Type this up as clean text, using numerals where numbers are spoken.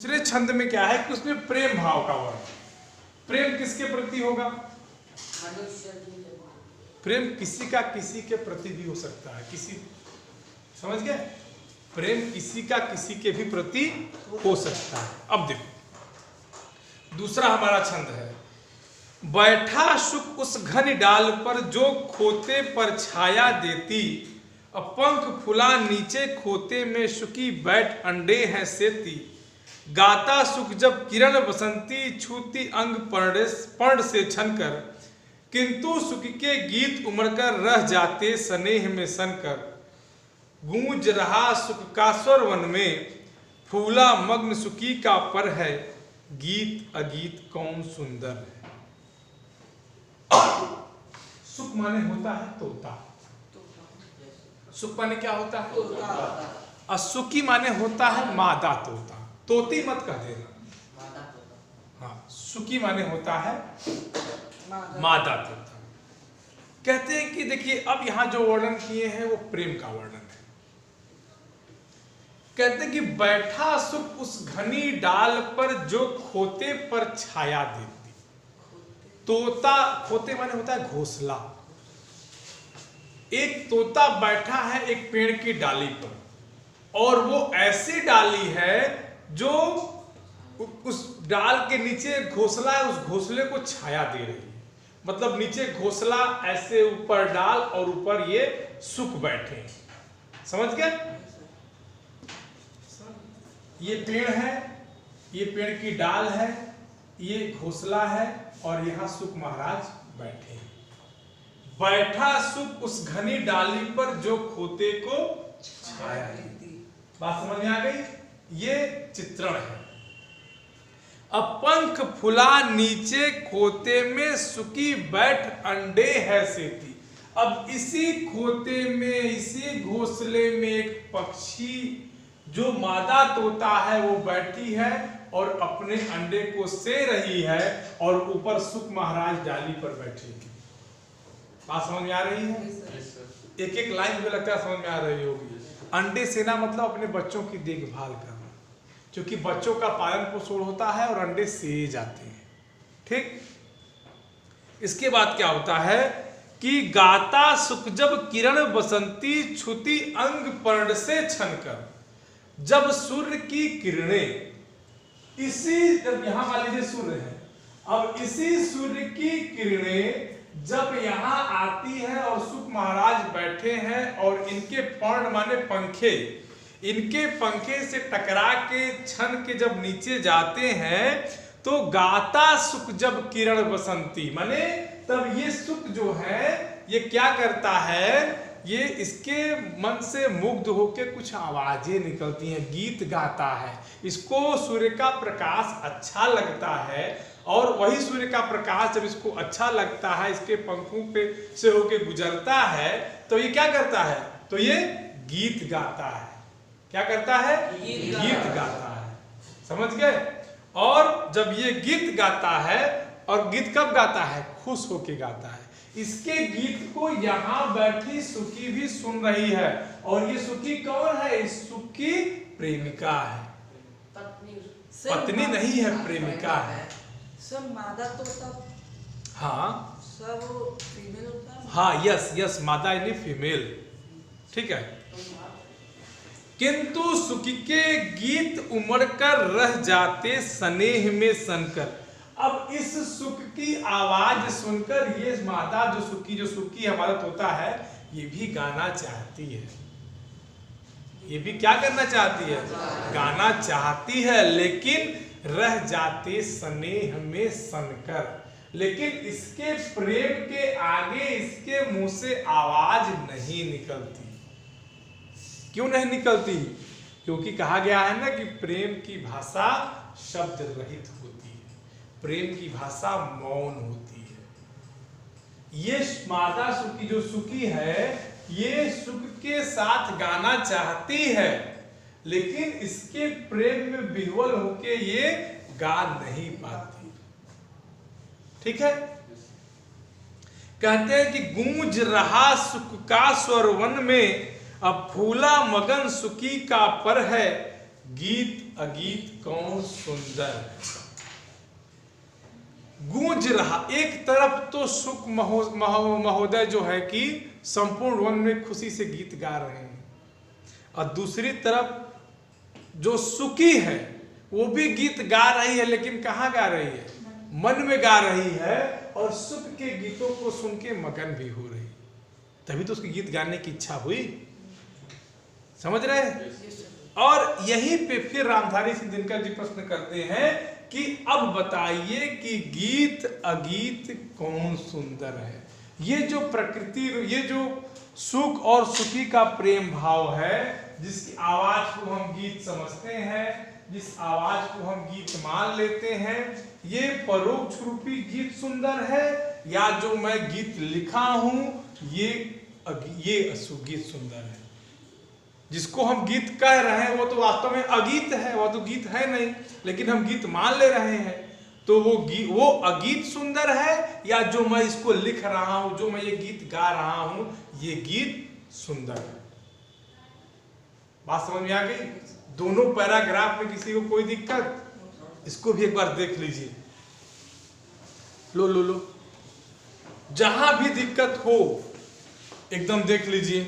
दूसरे छंद में क्या है कि उसमें प्रेम भाव का वर्णन। प्रेम किसके प्रति होगा? प्रेम किसी का किसी के प्रति भी हो सकता है। किसी, समझ गए? प्रेम किसी का किसी के भी प्रति हो सकता है। अब देखो दूसरा हमारा छंद है, बैठा सुख उस घन डाल पर जो खोते पर छाया देती, अब पंख फुला नीचे खोते में सुखी बैठ अंडे हैं सेती, गाता सुख जब किरण बसंती छूती अंग पर्ण से छनकर, किंतु सुख के गीत उमड़ कर रह जाते स्नेह में सनकर, गूंज रहा सुख का स्वर वन में फूला मग्न सुखी का पर है, गीत अगीत कौन सुंदर है। सुख माने होता है तोता। सुख माने क्या होता है? और सुखी माने होता है मादा तोता। तोती मत कह देना। हाँ, सुखी माने होता है मादा तोता। कहते हैं कि देखिए अब यहां जो वर्णन किए हैं वो प्रेम का वर्णन है। कहते हैं कि बैठा सुख उस घनी डाल पर जो खोते पर छाया देती। तोता, खोते माने होता है घोंसला। एक तोता बैठा है एक पेड़ की डाली पर, और वो ऐसी डाली है जो उस डाल के नीचे घोंसला है, उस घोंसले को छाया दे रही है। मतलब नीचे घोंसला, ऐसे ऊपर डाल, और ऊपर ये सुख बैठे। समझ गए? ये पेड़ है, ये पेड़ की डाल है, ये घोंसला है, और यहां सुख महाराज बैठे। बैठा सुख उस घनी डाली पर जो खोते को छाया देती। बात समझ में आ गई? ये चित्रण है। अब पंख फुला नीचे खोते में सुखी बैठ अंडे है सेती। अब इसी खोते में, इसी घोंसले में एक पक्षी जो मादा तोता है वो बैठी है और अपने अंडे को से रही है, और ऊपर सुख महाराज डाली पर बैठे। बात समझ में आ रही है? एक एक लाइन में लगता है समझ में आ रही होगी। अंडे सेना मतलब अपने बच्चों की देखभाल करना, क्योंकि बच्चों का पालन पोषण होता है और अंडे से जाते हैं। ठीक, इसके बाद क्या होता है कि गाता सुख जब किरण बसंती छुती अंग पर्ण से छनकर। जब सूर्य की किरणें, इसी, जब यहां मान लीजिए सूर्य है, अब इसी सूर्य की किरणें जब यहां आती है और सुख महाराज बैठे हैं, और इनके पर्ण माने पंखे, इनके पंखे से टकरा के छन के जब नीचे जाते हैं, तो गाता सुख जब किरण बसंती, माने तब ये सुख जो है ये क्या करता है, ये इसके मन से मुग्ध होकर कुछ आवाजें निकलती हैं, गीत गाता है। इसको सूर्य का प्रकाश अच्छा लगता है, और वही सूर्य का प्रकाश जब इसको अच्छा लगता है, इसके पंखों पे से होके गुजरता है, तो ये क्या करता है, तो ये गीत गाता है। क्या करता है? गीत गाता है। समझ गए? और जब ये गीत गाता है, और गीत कब गाता है? खुश होके गाता है। इसके गीत को यहाँ बैठी सुखी भी सुन रही है, और ये सुखी कौन है? इस सुख की प्रेमिका है। पत्नी नहीं है, प्रेमिका है। सब मादा तोता, हाँ सब फीमेल होता है। हाँ, यस यस, मादा यानी फीमेल। ठीक है। किंतु सुख के गीत उमड़ कर रह जाते स्नेह में सनकर। अब इस सुख की आवाज सुनकर ये मादा जो सुखी हमारा तोता है, ये भी गाना चाहती है। ये भी क्या करना चाहती है? गाना चाहती है, लेकिन रह जाते स्नेह में सनकर। लेकिन इसके प्रेम के आगे इसके मुंह से आवाज नहीं निकलती। क्यों नहीं निकलती? क्योंकि कहा गया है ना कि प्रेम की भाषा शब्द रहित होती है, प्रेम की भाषा मौन होती है। ये मादा सुखी जो सुखी है, ये सुख के साथ गाना चाहती है, लेकिन इसके प्रेम में विह्वल होके ये गा नहीं पाती। ठीक है। कहते हैं कि गूंज रहा सुख का स्वर वन में, अब फूला मगन सुखी का पर है, गीत अगीत कौन सुंदर है। गूंज रहा, एक तरफ तो सुख महोदय जो है कि संपूर्ण वन में खुशी से गीत गा रहे हैं, और दूसरी तरफ जो सुखी है वो भी गीत गा रही है, लेकिन कहाँ गा रही है? मन में गा रही है, और सुख के गीतों को सुन के मगन भी हो रही, तभी तो उसकी गीत गाने की इच्छा हुई। समझ रहे हैं? और यहीं पे फिर रामधारी सिंह दिनकर जी प्रश्न करते हैं कि अब बताइए कि गीत अगीत कौन सुंदर है। ये जो प्रकृति, ये जो सुख और सुखी का प्रेम भाव है, जिसकी आवाज को हम गीत समझते हैं, जिस आवाज को हम गीत मान लेते हैं, ये परोक्ष रूपी गीत सुंदर है, या जो मैं गीत लिखा हूं ये गीत सुंदर है। जिसको हम गीत कह रहे हैं वो तो वास्तव में अगीत है, वो तो गीत है नहीं, लेकिन हम गीत मान ले रहे हैं, तो वो अगीत सुंदर है, या जो मैं इसको लिख रहा हूं, जो मैं ये गीत गा रहा हूं, ये गीत सुंदर है। बात समझ में आ गई? दोनों पैराग्राफ में किसी को कोई दिक्कत? इसको भी एक बार देख लीजिए। लो जहां भी दिक्कत हो एकदम देख लीजिए।